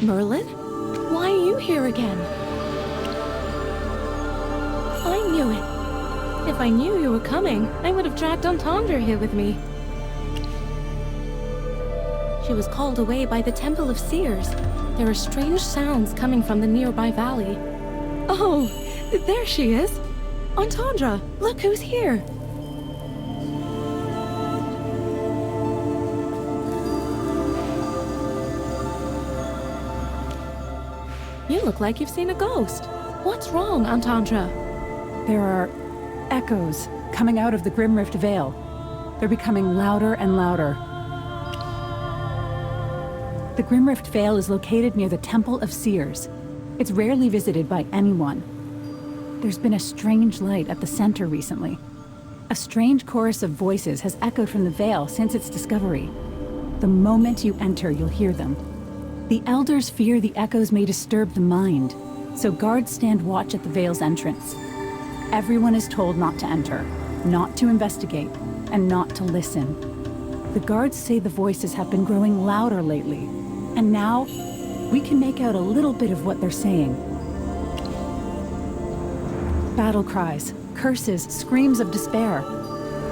Merlin? Why are you here again? I knew it. If I knew you were coming, I would have dragged Entendre here with me. She was called away by the Temple of Seers. There are strange sounds coming from the nearby valley. Oh, there she is! Entendre, look who's here! You look like you've seen a ghost. What's wrong, Entendre? There are echoes coming out of the Grimrift Vale. They're becoming louder and louder. The Grimrift Vale is located near the Temple of Seers. It's rarely visited by anyone. There's been a strange light at the center recently. A strange chorus of voices has echoed from the Vale since its discovery. The moment you enter, you'll hear them. The Elders fear the echoes may disturb the mind, so guards stand watch at the Vale's entrance. Everyone is told not to enter, not to investigate, and not to listen. The guards say the voices have been growing louder lately, and now we can make out a little bit of what they're saying. Battle cries, curses, screams of despair.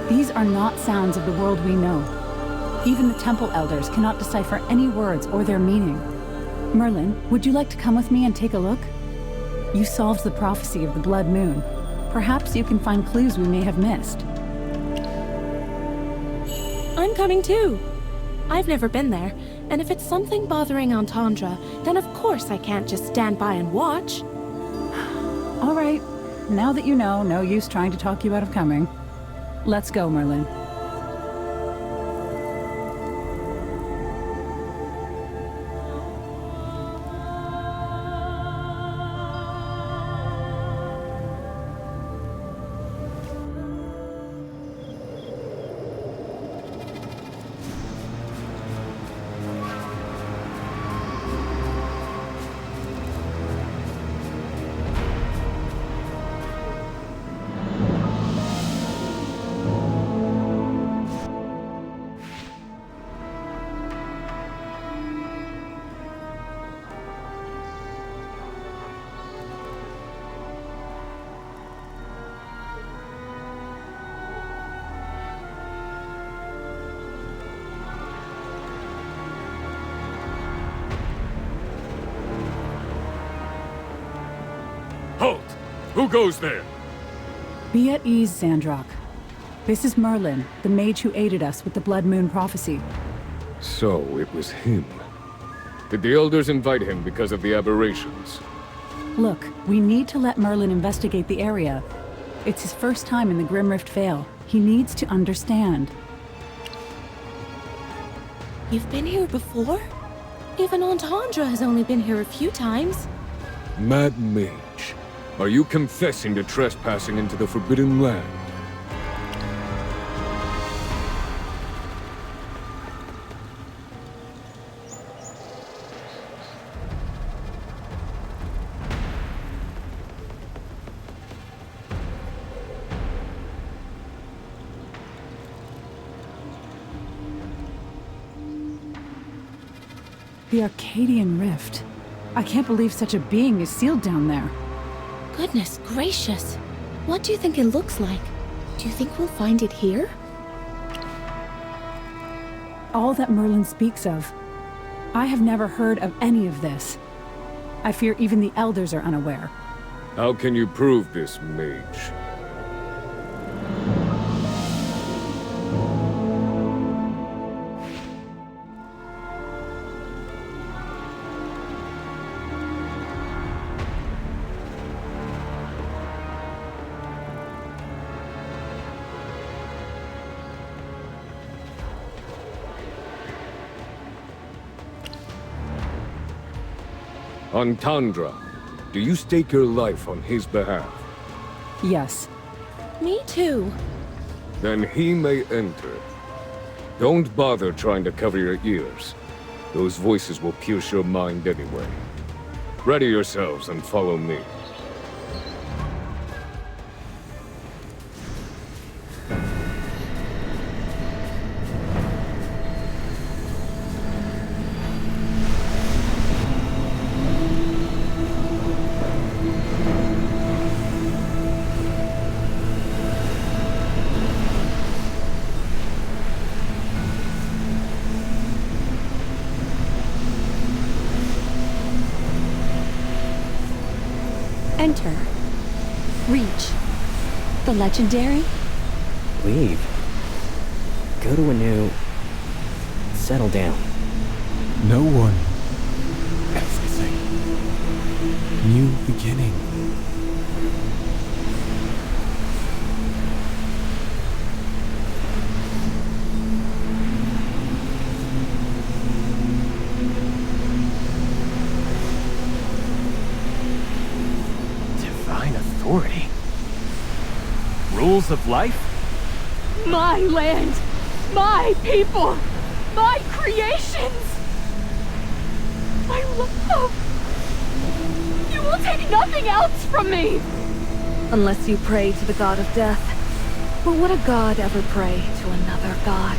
These are not sounds of the world we know. Even the Temple Elders cannot decipher any words or their meaning. Merlin, would you like to come with me and take a look? You solved the prophecy of the Blood Moon. Perhaps you can find clues we may have missed. I'm coming too. I've never been there, and if it's something bothering Entendre, then of course I can't just stand by and watch. All right. Now that you know, no use trying to talk you out of coming. Let's go, Merlin. Halt! Who goes there? Be at ease, Zandrock. This is Merlin, the mage who aided us with the Blood Moon prophecy. So, it was him. Did the Elders invite him because of the aberrations? Look, we need to let Merlin investigate the area. It's his first time in the Grimrift Vale. He needs to understand. You've been here before? Even Entendre has only been here a few times. Mad Mage, are you confessing to trespassing into the Forbidden Land? The Arcadian Rift. I can't believe such a being is sealed down there. Goodness gracious. What do you think it looks like? Do you think we'll find it here? All that Merlin speaks of. I have never heard of any of this. I fear even the Elders are unaware. How can you prove this, Mage? Entendre, do you stake your life on his behalf? Yes. Me too. Then he may enter. Don't bother trying to cover your ears. Those voices will pierce your mind anyway. Ready yourselves and follow me. Enter. Reach. The legendary? Leave. Go to a new... Settle down. No one. Everything. New beginning. Divine authority. Rules of life? My land! My people! My creations! My love! You will take nothing else from me! Unless you pray to the god of death. But would a god ever pray to another god?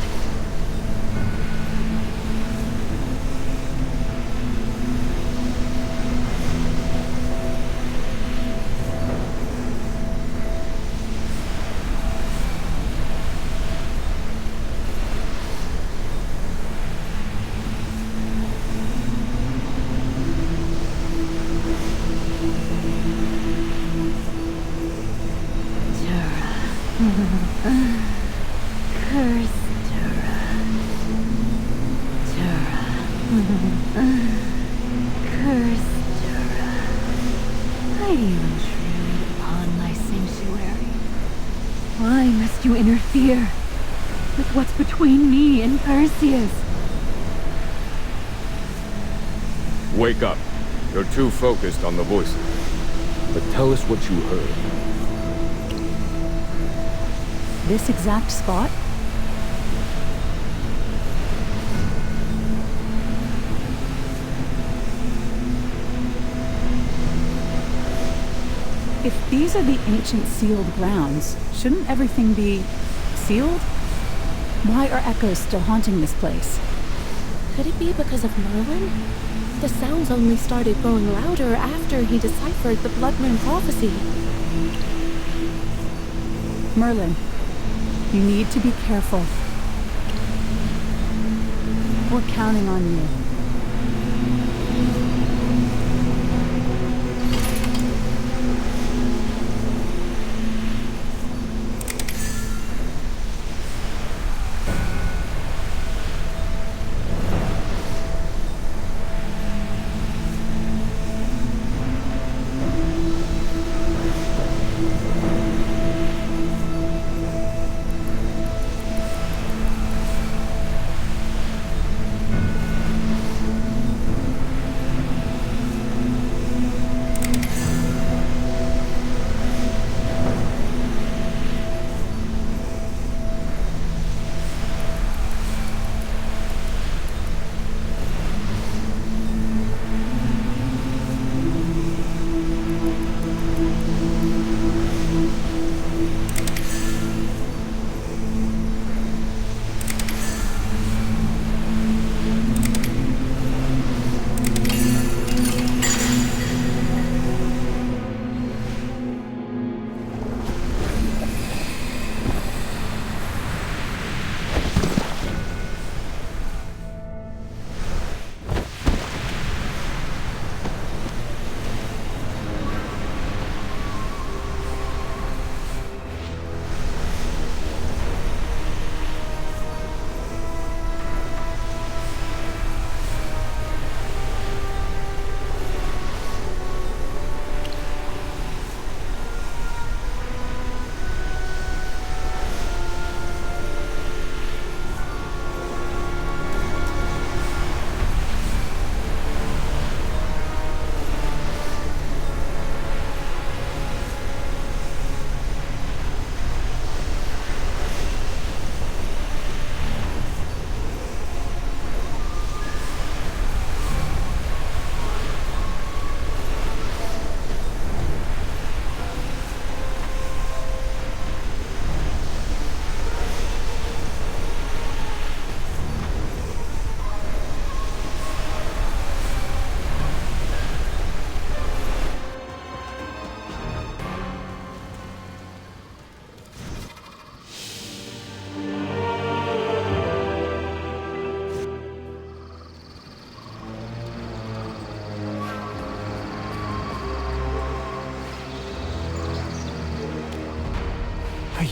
I intrude upon thy sanctuary. Why must you interfere with what's between me and Perseus? Wake up. You're too focused on the voices. But tell us what you heard. This exact spot? If these are the ancient sealed grounds, shouldn't everything be sealed? Why are echoes still haunting this place? Could it be because of Merlin? The sounds only started growing louder after he deciphered the Blood Moon prophecy. Merlin, you need to be careful. We're counting on you.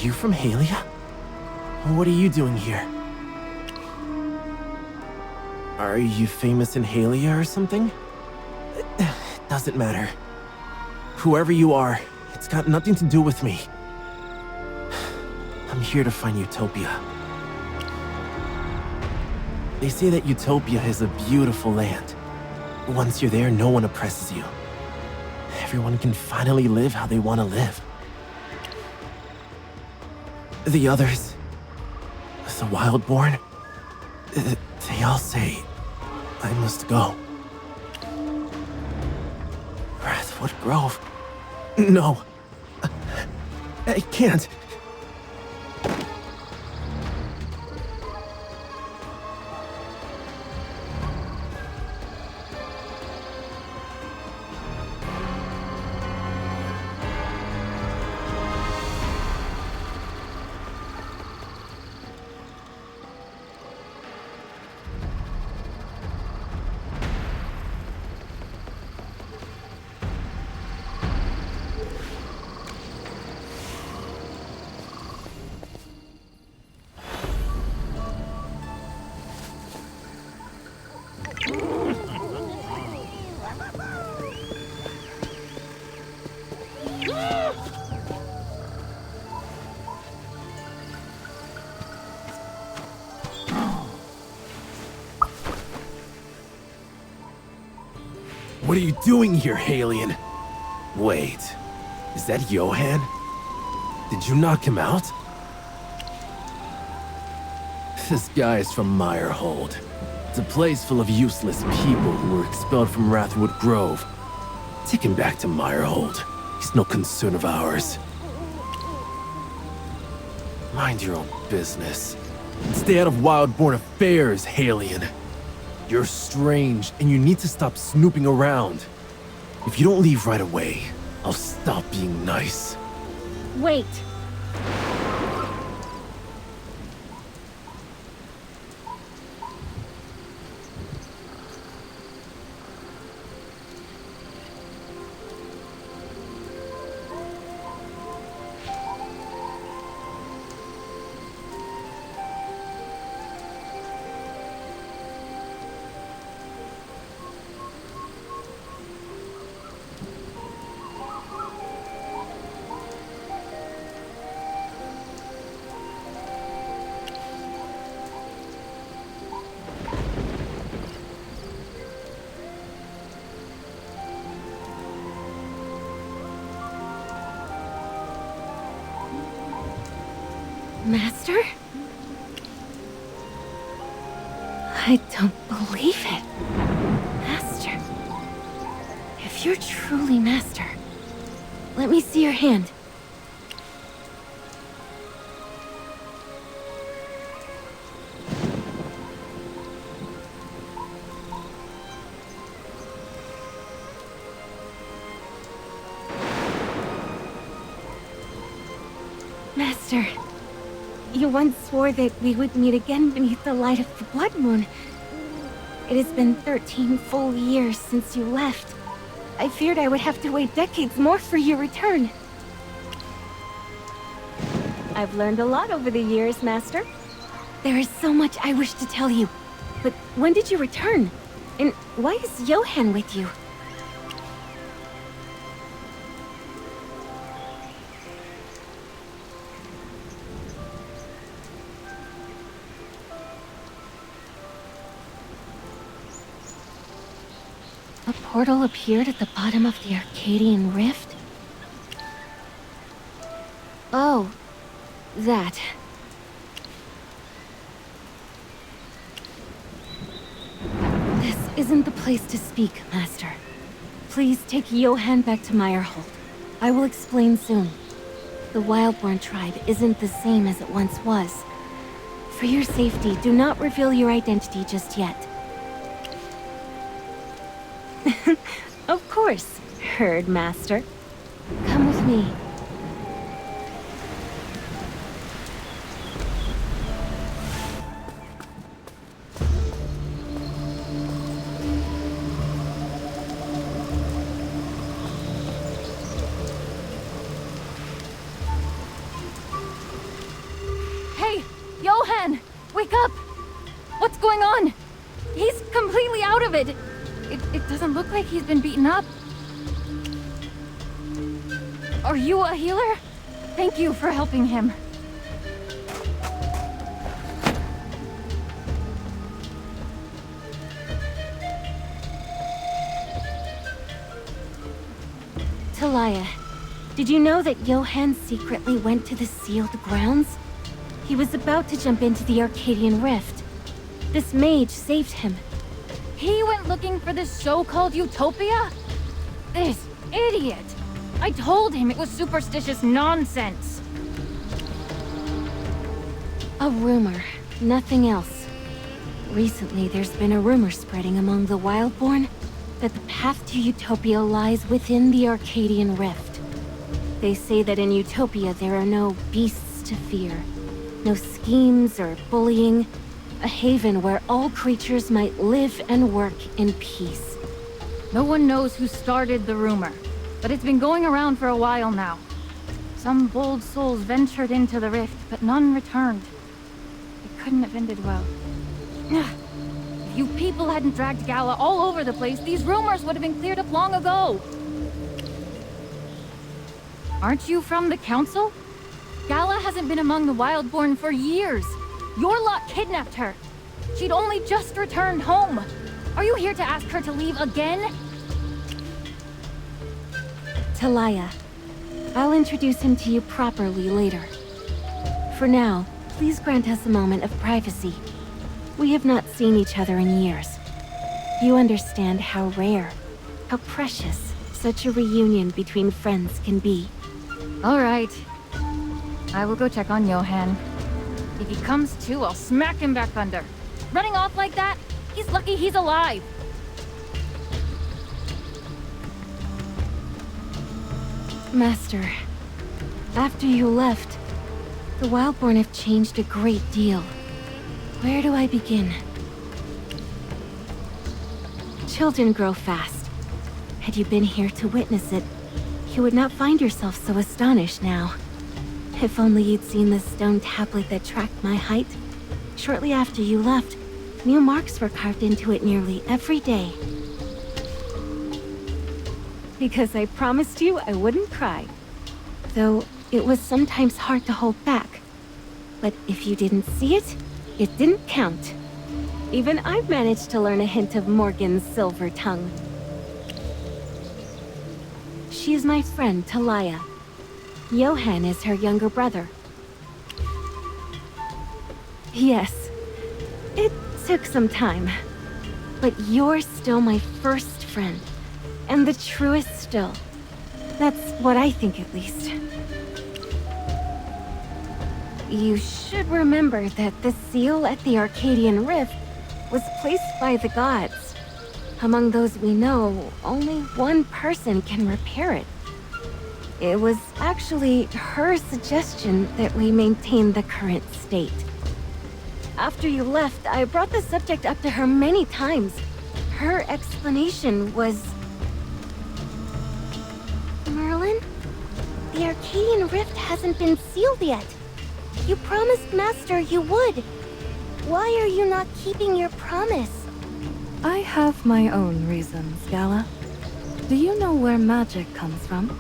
you from Halia? What are you doing here? Are you famous in Halia or something? Doesn't matter. Whoever you are, it's got nothing to do with me. I'm here to find Utopia. They say that Utopia is a beautiful land. Once you're there, no one oppresses you. Everyone can finally live how they want to live. The others, the Wildborn, they all say I must go. Wrathwood Grove? No. I can't. What are you doing here, Halion? Wait, is that Johann? Did you knock him out? This guy is from Meyerhold. It's a place full of useless people who were expelled from Wrathwood Grove. Take him back to Meyerhold. He's no concern of ours. Mind your own business. And stay out of Wildborn affairs, Halion. You're strange, and you need to stop snooping around. If you don't leave right away, I'll stop being nice. Wait. Master? I don't believe it. Master. If you're truly Master, let me see your hand. Master. You once swore that we would meet again beneath the light of the blood moon. It has been 13 full years since you left. I feared I would have to wait decades more for your return. I've learned a lot over the years, Master. There is so much I wish to tell you. But when did you return? And why is Johann with you? A portal appeared at the bottom of the Arcadian Rift? Oh, that. This isn't the place to speak, Master. Please take Johann back to Meyerhold. I will explain soon. The Wildborn tribe isn't the same as it once was. For your safety, do not reveal your identity just yet. Of course, Herd Master. Come with me. wake up! What's going on? He's completely out of it. It doesn't look like he's been beaten up. Are you a healer? Thank you for helping him. Talia, did you know that Johann secretly went to the sealed grounds? He was about to jump into the Arcadian Rift. This mage saved him. He went looking for this so-called utopia? This idiot! I told him it was superstitious nonsense. A rumor, nothing else. Recently, there's been a rumor spreading among the Wildborn that the path to Utopia lies within the Arcadian Rift. They say that in Utopia there are no beasts to fear, no schemes or bullying, a haven where all creatures might live and work in peace. No one knows who started the rumor, but it's been going around for a while now. Some bold souls ventured into the rift, but none returned. It couldn't have ended well. If you people hadn't dragged Gala all over the place, these rumors would have been cleared up long ago. Aren't you from the council? Gala hasn't been among the Wildborn for years. Your lot kidnapped her. She'd only just returned home. Are you here to ask her to leave again? Talia, I'll introduce him to you properly later. For now, please grant us a moment of privacy. We have not seen each other in years. You understand how rare, how precious such a reunion between friends can be. All right. I will go check on Johann. If he comes to, I'll smack him back under. Running off like that? He's lucky he's alive. Master, after you left, the Wildborn have changed a great deal. Where do I begin? Children grow fast. Had you been here to witness it, you would not find yourself so astonished now. If only you'd seen the stone tablet that tracked my height. Shortly after you left, new marks were carved into it nearly every day. Because I promised you I wouldn't cry. Though it was sometimes hard to hold back. But if you didn't see it, it didn't count. Even I've managed to learn a hint of Morgan's silver tongue. She is my friend, Talia. Johann is her younger brother. Yes, it took some time. But you're still my first friend. And the truest still. That's what I think, at least. You should remember that the seal at the Arcadian Rift was placed by the gods. Among those we know, only one person can repair it. It was actually her suggestion that we maintain the current state. After you left, I brought the subject up to her many times. Her explanation was... Merlin? The Arcadian Rift hasn't been sealed yet. You promised Master you would. Why are you not keeping your promise? I have my own reasons, Gala. Do you know where magic comes from?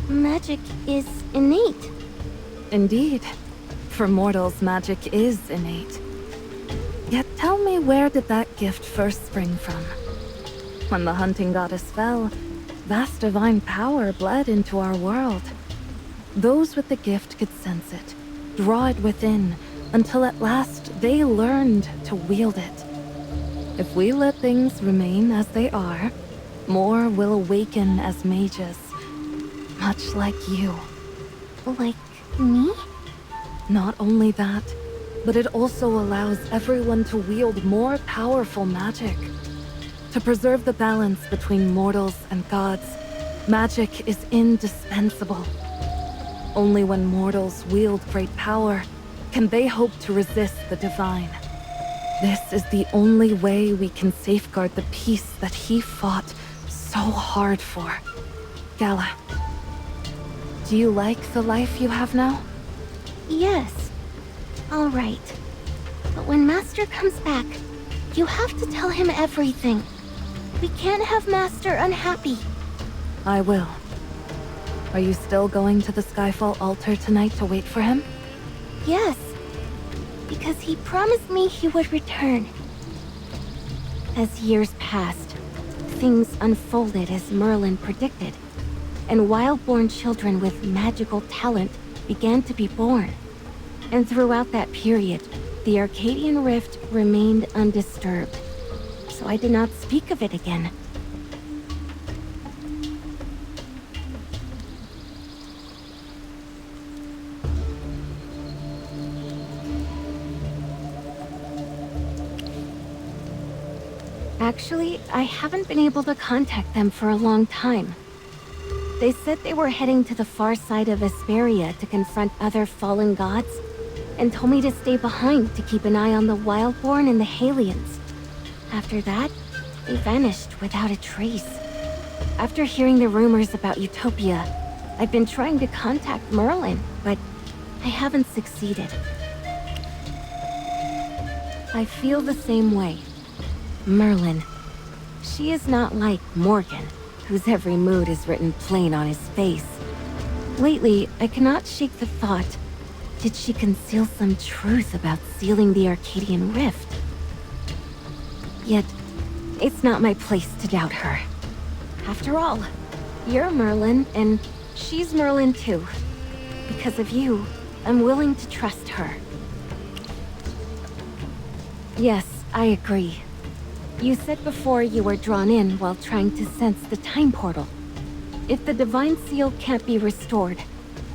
Magic is innate. Indeed. For mortals, magic is innate. Yet tell me, where did that gift first spring from? When the hunting goddess fell, vast divine power bled into our world. Those with the gift could sense it, draw it within, until at last they learned to wield it. If we let things remain as they are, more will awaken as mages. Much like you. Like me? Not only that, but it also allows everyone to wield more powerful magic. To preserve the balance between mortals and gods, magic is indispensable. Only when mortals wield great power can they hope to resist the divine. This is the only way we can safeguard the peace that he fought so hard for. Gala, do you like the life you have now? Yes. All right. But when Master comes back, you have to tell him everything. We can't have Master unhappy. I will. Are you still going to the Skyfall altar tonight to wait for him? Yes, because he promised me he would return. As years passed, things unfolded as Merlin predicted, and wild-born children with magical talent began to be born. And throughout that period, the Arcadian Rift remained undisturbed, so I did not speak of it again. Actually, I haven't been able to contact them for a long time. They said they were heading to the far side of Vesperia to confront other fallen gods, and told me to stay behind to keep an eye on the Wildborn and the Halions. After that, they vanished without a trace. After hearing the rumors about Utopia, I've been trying to contact Merlin, but I haven't succeeded. I feel the same way. Merlin. She is not like Morgan, whose every mood is written plain on his face. Lately, I cannot shake the thought, did she conceal some truth about sealing the Arcadian Rift? Yet, it's not my place to doubt her. After all, you're Merlin, and she's Merlin too. Because of you, I'm willing to trust her. Yes, I agree. You said before you were drawn in while trying to sense the time portal. If the Divine Seal can't be restored,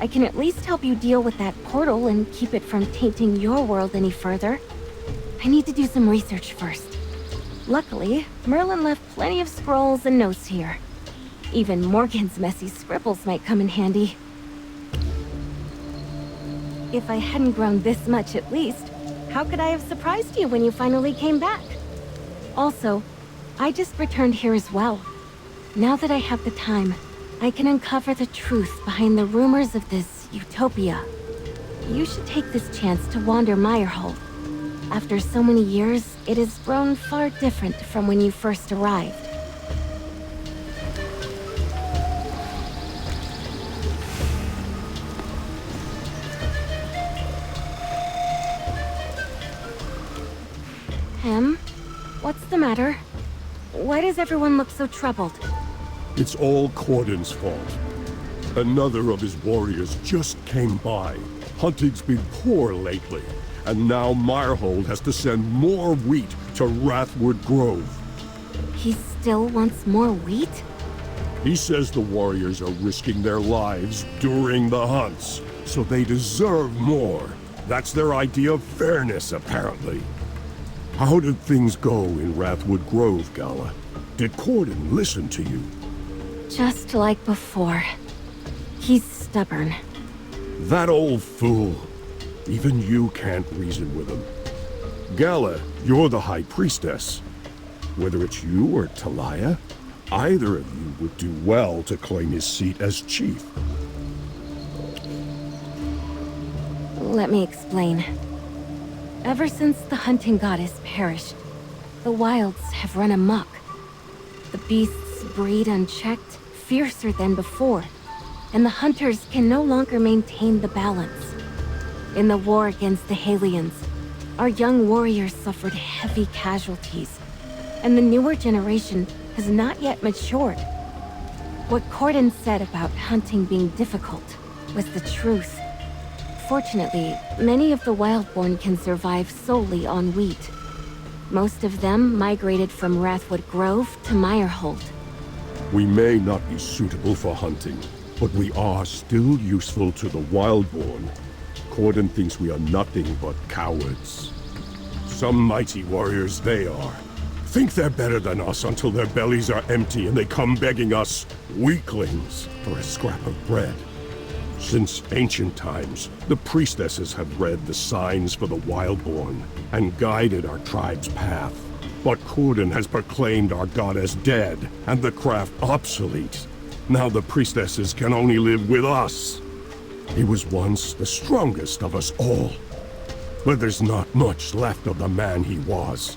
I can at least help you deal with that portal and keep it from tainting your world any further. I need to do some research first. Luckily, Merlin left plenty of scrolls and notes here. Even Morgan's messy scribbles might come in handy. If I hadn't grown this much at least, how could I have surprised you when you finally came back? Also, I just returned here as well. Now that I have the time, I can uncover the truth behind the rumors of this Utopia. You should take this chance to wander Meyerhold. After so many years, it has grown far different from when you first arrived. Hem? What's the matter? Why does everyone look so troubled? It's all Cordon's fault. Another of his warriors just came by. Hunting's been poor lately, and now Meyerhold has to send more wheat to Wrathwood Grove. He still wants more wheat? He says the warriors are risking their lives during the hunts, so they deserve more. That's their idea of fairness, apparently. How did things go in Wrathwood Grove, Gala? Did Cordon listen to you? Just like before. He's stubborn. That old fool. Even you can't reason with him. Gala, you're the High Priestess. Whether it's you or Talia, either of you would do well to claim his seat as chief. Let me explain. Ever since the hunting goddess perished, the wilds have run amok. The beasts breed unchecked, fiercer than before, and the hunters can no longer maintain the balance. In the war against the Halions, our young warriors suffered heavy casualties, and the newer generation has not yet matured. What Cordon said about hunting being difficult was the truth. Fortunately, many of the Wildborn can survive solely on wheat. Most of them migrated from Wrathwood Grove to Meyerhold. We may not be suitable for hunting, but we are still useful to the Wildborn. Cordon thinks we are nothing but cowards. Some mighty warriors they are. Think they're better than us until their bellies are empty and they come begging us, weaklings, for a scrap of bread. Since ancient times, the priestesses have read the signs for the Wildborn and guided our tribe's path. But Cordon has proclaimed our goddess dead and the craft obsolete. Now the priestesses can only live with us. He was once the strongest of us all. but there's not much left of the man he was.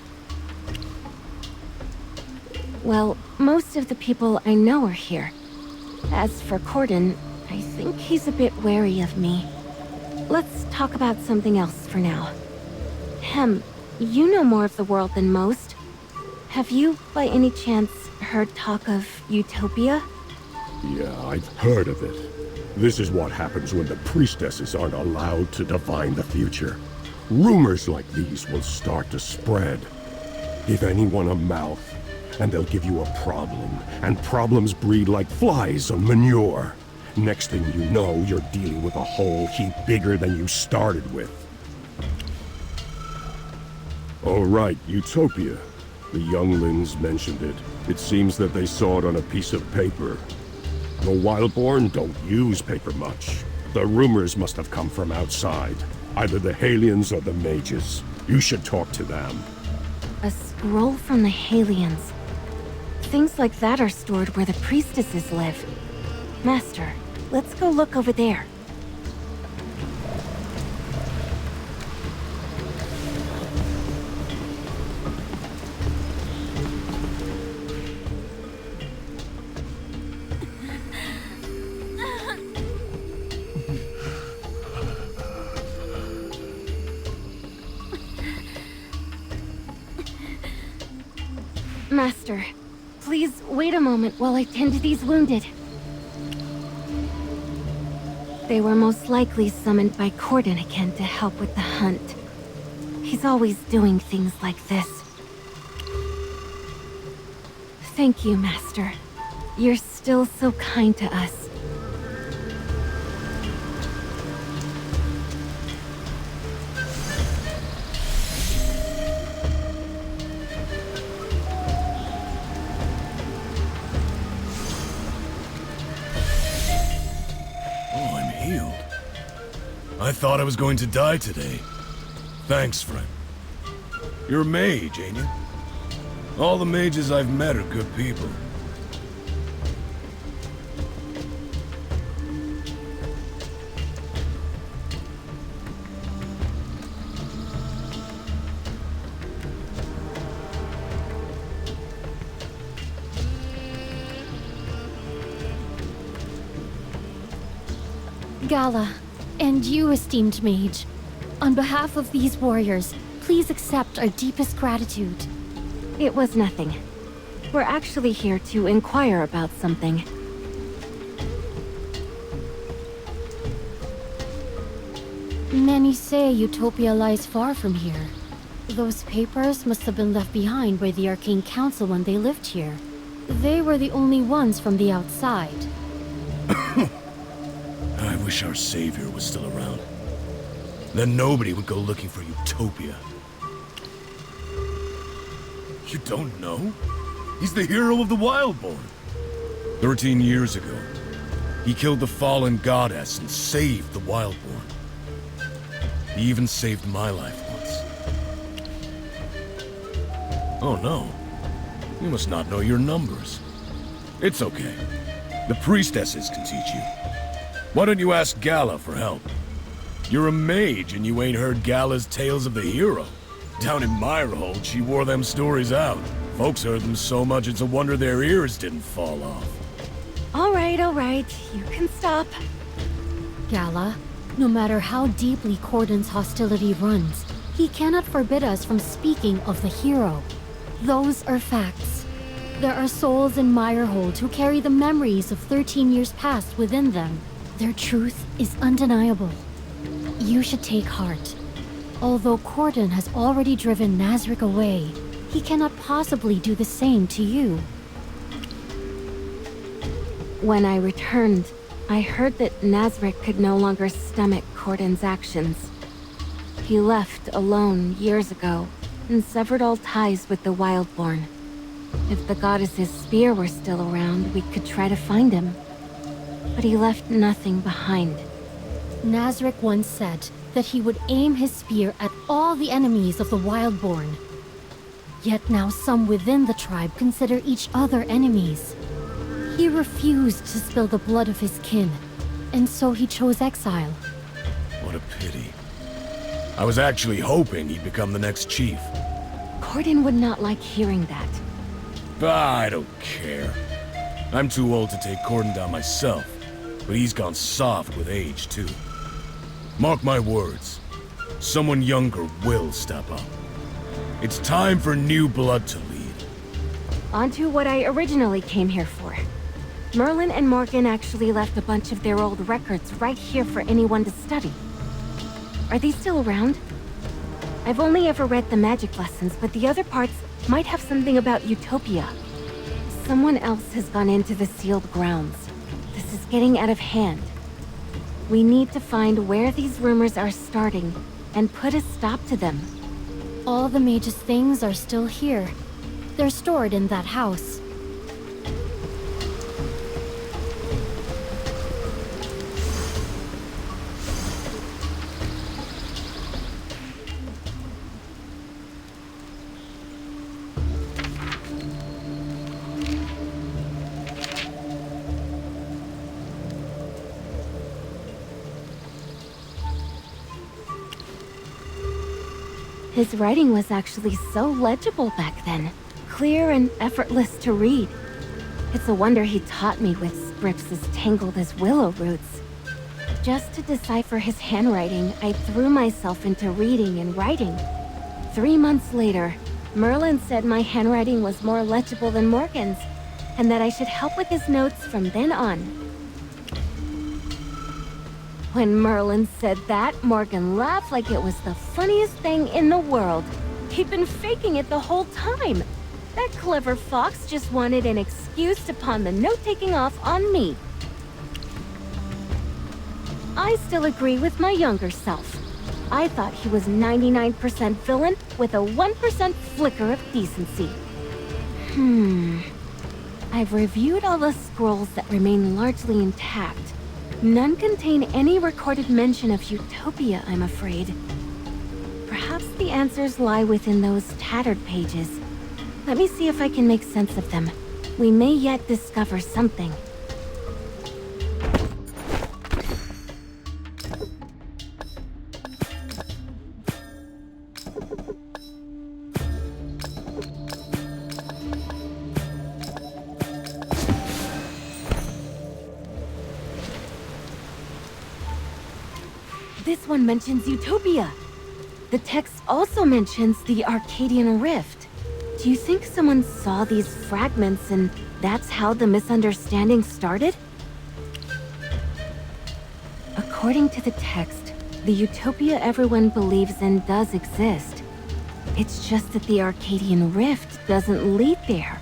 Well, most of the people I know are here. As for Corden, I think he's a bit wary of me. Let's talk about something else for now. You know more of the world than most. Have you, by any chance, heard talk of Utopia? Yeah, I've heard of it. This is what happens when the priestesses aren't allowed to divine the future. Rumors like these will start to spread. Give anyone a mouth, and they'll give you a problem, and problems breed like flies on manure. Next thing you know, you're dealing with a whole heap bigger than you started with. All right, Utopia. The younglings mentioned it. It seems that they saw it on a piece of paper. The Wildborn don't use paper much. The rumors must have come from outside. Either the Halians or the mages. You should talk to them. A scroll from the Halians. Things like that are stored where the priestesses live. Master, let's go look over there. Master, please wait a moment while I tend to these wounded. They were most likely summoned by Corden again to help with the hunt. He's always doing things like this. Thank you, Master. You're still so kind to us. I thought I was going to die today. Thanks, friend. You're a mage, ain't you? All the mages I've met are good people. Gala, and you, esteemed mage. On behalf of these warriors, please accept our deepest gratitude. It was nothing. We're actually here to inquire about something. Many say Utopia lies far from here. Those papers must have been left behind by the Arcane Council when they lived here. They were the only ones from the outside. I wish our savior was still around. Then nobody would go looking for Utopia. You don't know? He's the hero of the Wildborn. 13 years ago, he killed the fallen goddess and saved the Wildborn. He even saved my life once. Oh no. You must not know your numbers. It's okay. The priestesses can teach you. Why don't you ask Gala for help? You're a mage and you ain't heard Gala's tales of the hero. Down in Myrhold, she wore them stories out. Folks heard them so much it's a wonder their ears didn't fall off. All right, you can stop. Gala, no matter how deeply Corden's hostility runs, he cannot forbid us from speaking of the hero. Those are facts. There are souls in Myrhold who carry the memories of 13 years past within them. Their truth is undeniable. You should take heart. Although Corden has already driven Nazric away, he cannot possibly do the same to you. When I returned, I heard that Nazric could no longer stomach Corden's actions. He left alone years ago and severed all ties with the Wildborn. If the goddess's spear were still around, we could try to find him. But he left nothing behind. Nazric once said that he would aim his spear at all the enemies of the Wildborn. Yet now some within the tribe consider each other enemies. He refused to spill the blood of his kin, and so he chose exile. What a pity. I was actually hoping he'd become the next chief. Corden would not like hearing that. But I don't care. I'm too old to take Corden down myself, but he's gone soft with age, too. Mark my words, someone younger will step up. It's time for new blood to lead. On to what I originally came here for. Merlin and Morgan actually left a bunch of their old records right here for anyone to study. Are they still around? I've only ever read the magic lessons, but the other parts might have something about Utopia. Someone else has gone into the sealed grounds. This is getting out of hand. We need to find where these rumors are starting and put a stop to them. All the mage's things are still here. They're stored in that house. His writing was actually so legible back then. Clear and effortless to read. It's a wonder he taught me with scripts as tangled as willow roots. Just to decipher his handwriting, I threw myself into reading and writing. 3 months later, Merlin said my handwriting was more legible than Morgan's, and that I should help with his notes from then on. When Merlin said that, Morgan laughed like it was the funniest thing in the world. He'd been faking it the whole time. That clever fox just wanted an excuse to pawn the note-taking off on me. I still agree with my younger self. I thought he was 99% villain with a 1% flicker of decency. I've reviewed all the scrolls that remain largely intact. None contain any recorded mention of Utopia, I'm afraid. Perhaps the answers lie within those tattered pages. Let me see if I can make sense of them. We may yet discover something. This one mentions Utopia. The text also mentions the Arcadian Rift. Do you think someone saw these fragments and that's how the misunderstanding started? According to the text, the Utopia everyone believes in does exist. It's just that the Arcadian Rift doesn't lead there.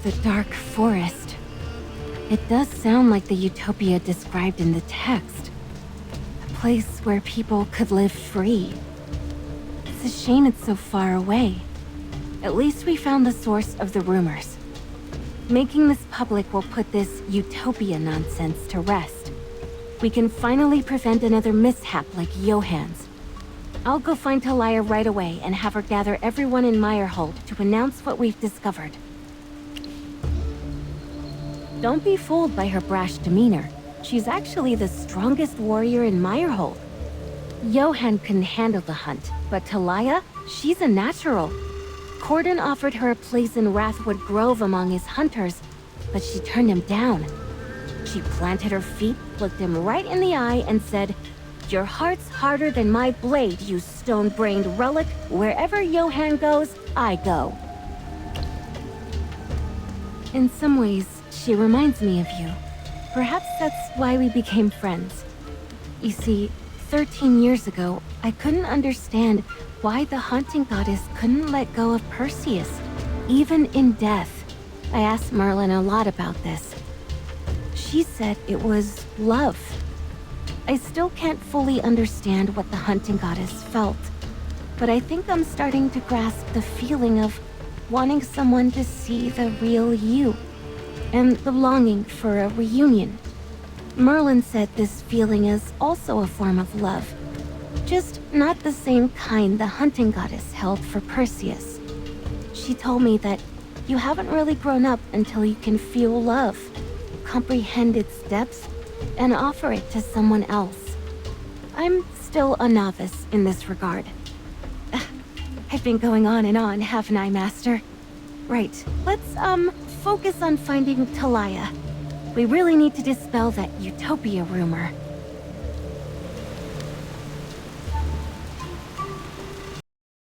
The Dark Forest. It does sound like the Utopia described in the text. A place where people could live free. It's a shame it's so far away. At least we found the source of the rumors. Making this public will put this Utopia nonsense to rest. We can finally prevent another mishap like Johann's. I'll go find Talia right away and have her gather everyone in Meyerhold to announce what we've discovered. Don't be fooled by her brash demeanor. She's actually the strongest warrior in Meyerhold. Johann couldn't handle the hunt, but Talia, she's a natural. Corden offered her a place in Wrathwood Grove among his hunters, but she turned him down. She planted her feet, looked him right in the eye, and said, "Your heart's harder than my blade, you stone-brained relic. Wherever Johann goes, I go." In some ways, she reminds me of you. Perhaps that's why we became friends. You see, 13 years ago, I couldn't understand why the hunting goddess couldn't let go of Perseus, even in death. I asked Merlin a lot about this. She said it was love. I still can't fully understand what the hunting goddess felt, but I think I'm starting to grasp the feeling of wanting someone to see the real you, and the longing for a reunion. Merlin said this feeling is also a form of love, just not the same kind the hunting goddess held for Perseus. She told me that you haven't really grown up until you can feel love, comprehend its depths, and offer it to someone else. I'm still a novice in this regard. I've been going on and on, haven't I, Master? Right, let's, focus on finding Talia. We really need to dispel that utopia rumor.